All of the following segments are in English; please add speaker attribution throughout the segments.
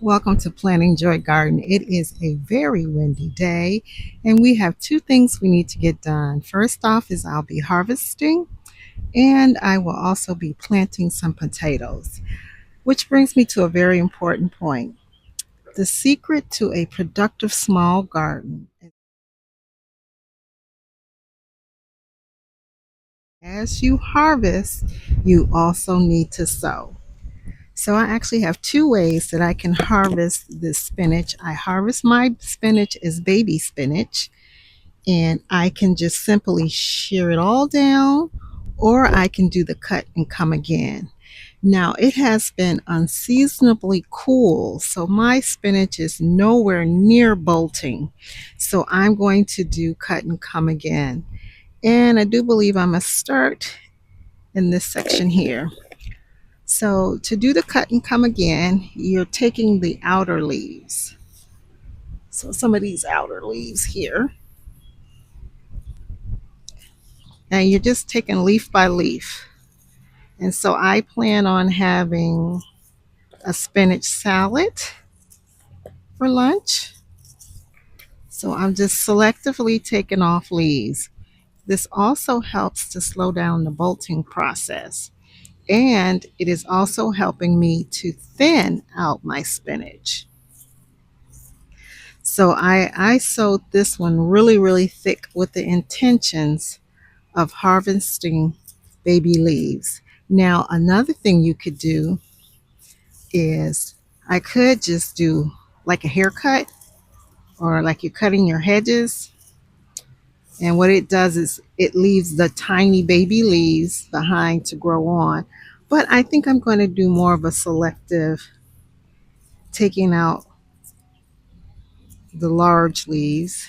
Speaker 1: Welcome to Planting Joy Garden. It is a very windy day, and we have two things we need to get done. First off is I'll be harvesting, and I will also be planting some potatoes, which brings me to a very important point. The secret to a productive small garden. As you harvest, you also need to sow. So I actually have two ways that I can harvest this spinach. I harvest my spinach as baby spinach, and I can just simply shear it all down, or I can do the cut and come again. Now it has been unseasonably cool, so my spinach is nowhere near bolting. So I'm going to do cut and come again. And I do believe I'm going to start in this section here. So to do the cut and come again, you're taking the outer leaves. So some of these outer leaves here. And you're just taking leaf by leaf. And so I plan on having a spinach salad for lunch. So I'm just selectively taking off leaves. This also helps to slow down the bolting process. And it is also helping me to thin out my spinach. So I sewed this one really, really thick with the intentions of harvesting baby leaves. Now, another thing you could do is I could just do like a haircut, or like you're cutting your hedges. And what it does is it leaves the tiny baby leaves behind to grow on. But I think I'm going to do more of a selective, taking out the large leaves,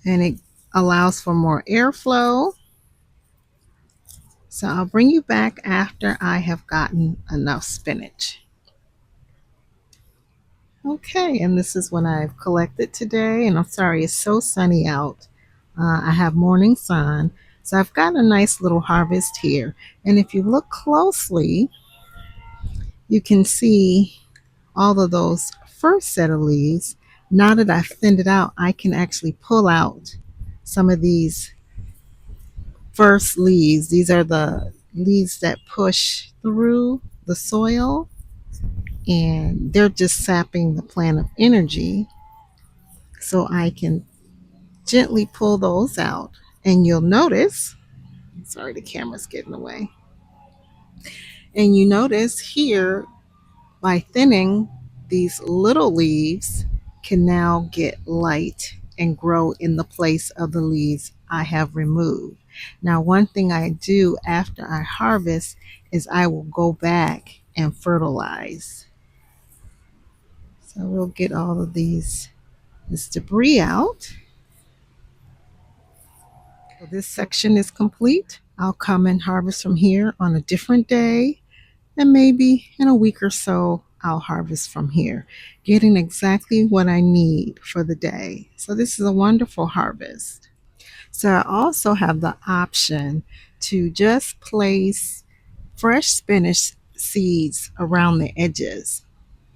Speaker 1: and it allows for more airflow. So I'll bring you back after I have gotten enough spinach. Okay, and this is what I've collected today, and I'm sorry it's so sunny out. I have morning sun, so I've got a nice little harvest here. And if you look closely, you can see all of those first set of leaves. Now that I've thinned it out, I can actually pull out some of these first leaves. These are the leaves that push through the soil, and they're just sapping the plant of energy. So I can gently pull those out, and you'll notice, sorry, the camera's getting away. And you notice here, by thinning, these little leaves can now get light and grow in the place of the leaves I have removed. Now, one thing I do after I harvest is I will go back and fertilize. So we'll get all of this debris out. So this section is complete. I'll come and harvest from here on a different day, and maybe in a week or so I'll harvest from here, getting exactly what I need for the day. So this is a wonderful harvest. So I also have the option to just place fresh spinach seeds around the edges,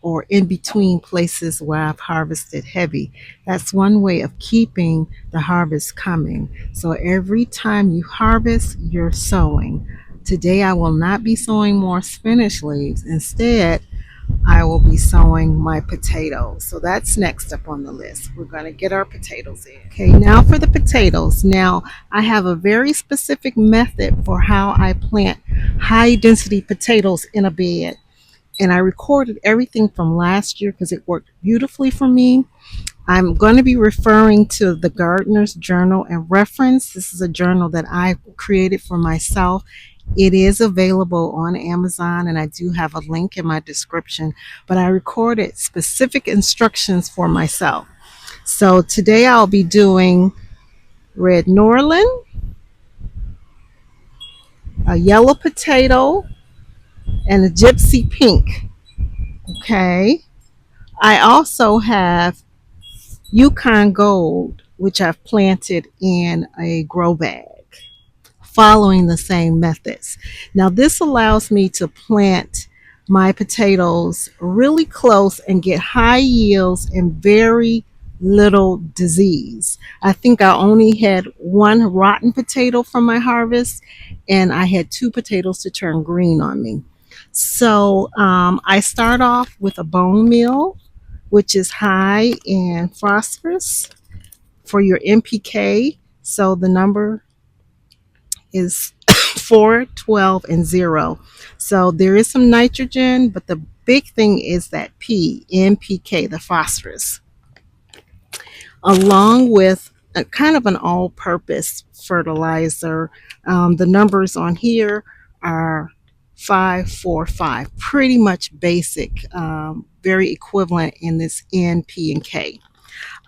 Speaker 1: or in between places where I've harvested heavy. That's one way of keeping the harvest coming. So every time you harvest, you're sowing. Today I will not be sowing more spinach leaves. Instead, I will be sowing my potatoes. So that's next up on the list. We're going to get our potatoes in. Okay, now for the potatoes. Now, I have a very specific method for how I plant high density potatoes in a bed. And I recorded everything from last year because it worked beautifully for me. I'm going to be referring to the Gardener's Journal and Reference. This is a journal that I created for myself. It is available on Amazon, and I do have a link in my description, but I recorded specific instructions for myself. So today I'll be doing red Norland, a yellow potato, and a gypsy pink. Okay. I also have Yukon Gold, which I've planted in a grow bag, following the same methods. Now, this allows me to plant my potatoes really close and get high yields and very little disease. I think I only had one rotten potato from my harvest, and I had two potatoes to turn green on me. So I start off with a bone meal, which is high in phosphorus for your NPK. So the number is 4, 12, and 0. So there is some nitrogen, but the big thing is that NPK, the phosphorus, along with a kind of an all purpose fertilizer. The numbers on here are 5, 4, 5, pretty much basic, very equivalent in this N, P, and K.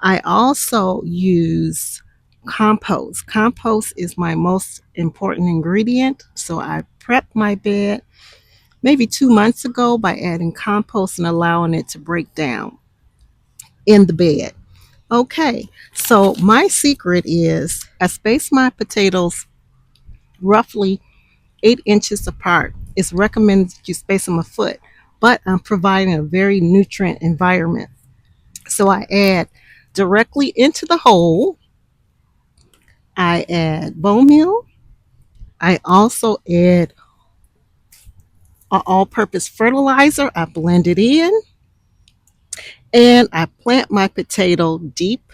Speaker 1: I also use compost. Compost is my most important ingredient. So I prepped my bed maybe 2 months ago by adding compost and allowing it to break down in the bed. Okay, so my secret is I space my potatoes roughly 8 inches apart. It's recommended that you space them a foot, but I'm providing a very nutrient environment. So I add directly into the hole. I add bone meal. I also add an all-purpose fertilizer. I blend it in, and I plant my potato deep,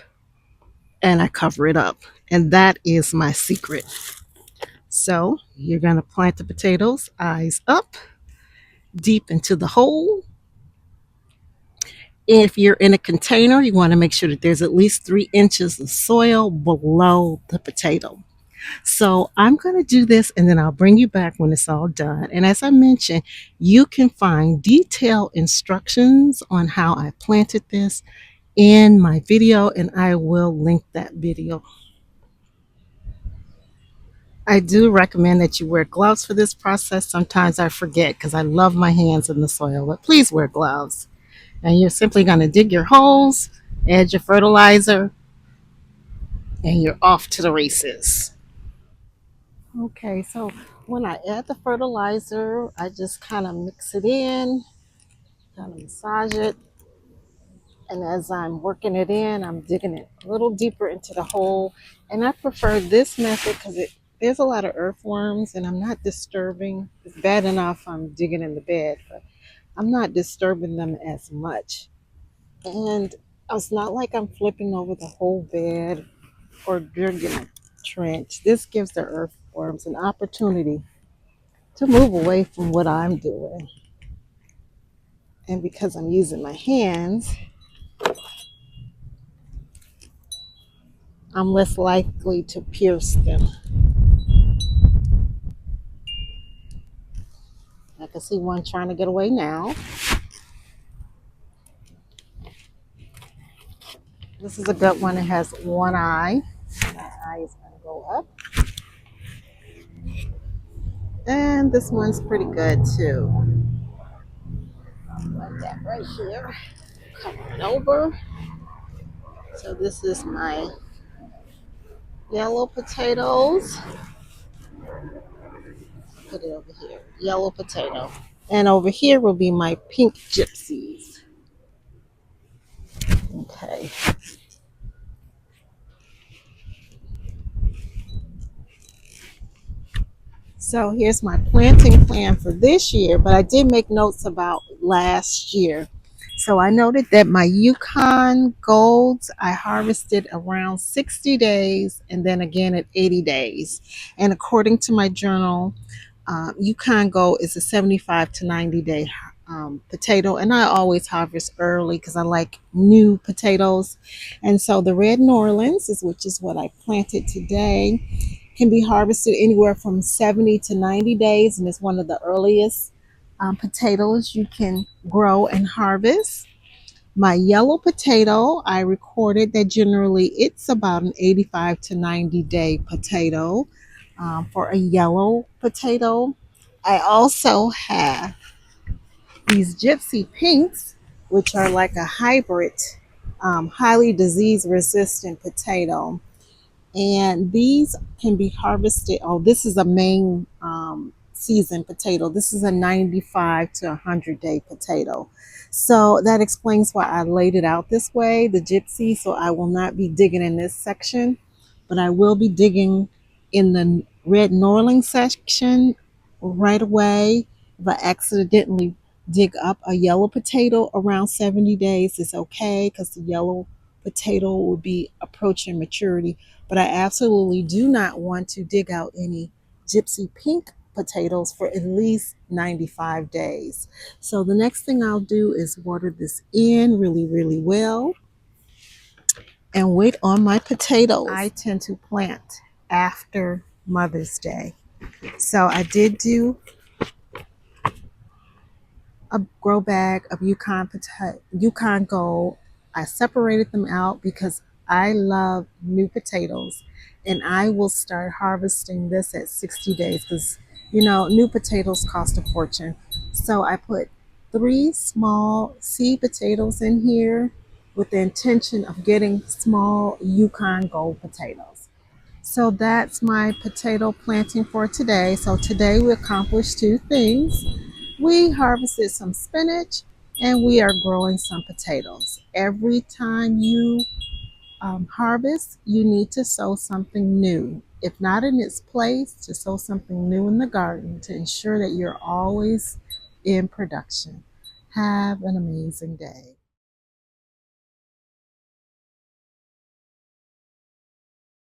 Speaker 1: and I cover it up. And that is my secret. So you're going to plant the potatoes, eyes up, deep into the hole. If you're in a container, you want to make sure that there's at least 3 inches of soil below the potato. So I'm going to do this and then I'll bring you back when it's all done. And as I mentioned, you can find detailed instructions on how I planted this in my video, and I will link that video. I do recommend that you wear gloves for this process. Sometimes I forget because I love my hands in the soil, but please wear gloves. And you're simply going to dig your holes, add your fertilizer, and you're off to the races. Okay, so when I add the fertilizer, I just kind of mix it in, kind of massage it. And as I'm working it in, I'm digging it a little deeper into the hole. And I prefer this method because there's a lot of earthworms and I'm not disturbing. It's bad enough I'm digging in the bed, but I'm not disturbing them as much. And it's not like I'm flipping over the whole bed or digging a trench. This gives the earthworms an opportunity to move away from what I'm doing. And because I'm using my hands, I'm less likely to pierce them. I can see one trying to get away now. This is a good one. It has one eye. That eye is going to go up. And this one's pretty good too. Like that right here. Come on over. So this is my yellow potatoes. Put it over here. Yellow potato. And over here will be my pink gypsies. Okay. So here's my planting plan for this year, but I did make notes about last year. So I noted that my Yukon Golds, I harvested around 60 days and then again at 80 days. And according to my journal, Yukon Gold is a 75 to 90 day potato, and I always harvest early because I like new potatoes. And so the Red Norlands, which is what I planted today, can be harvested anywhere from 70 to 90 days, and it's one of the earliest potatoes you can grow and harvest. My yellow potato, I recorded that generally it's about an 85 to 90 day potato for a yellow potato. I also have these gypsy pinks, which are like a hybrid highly disease resistant potato. And these can be harvested. Oh, this is a main season potato. This is a 95 to 100-day potato. So that explains why I laid it out this way, the gypsy. So I will not be digging in this section, but I will be digging in the red knurling section right away. If I accidentally dig up a yellow potato around 70 days, it's okay because the yellow potato will be approaching maturity, but I absolutely do not want to dig out any gypsy pink potatoes for at least 95 days. So the next thing I'll do is water this in really, really well and wait on my potatoes. I tend to plant after Mother's Day. So I did do a grow bag of Yukon Gold. I separated them out because I love new potatoes, and I will start harvesting this at 60 days because new potatoes cost a fortune. So I put 3 small seed potatoes in here with the intention of getting small Yukon Gold potatoes. So that's my potato planting for today. So today we accomplished 2 things. We harvested some spinach and we are growing some potatoes. Every time you harvest, you need to sow something new. If not in its place, to sow something new in the garden to ensure that you're always in production. Have an amazing day.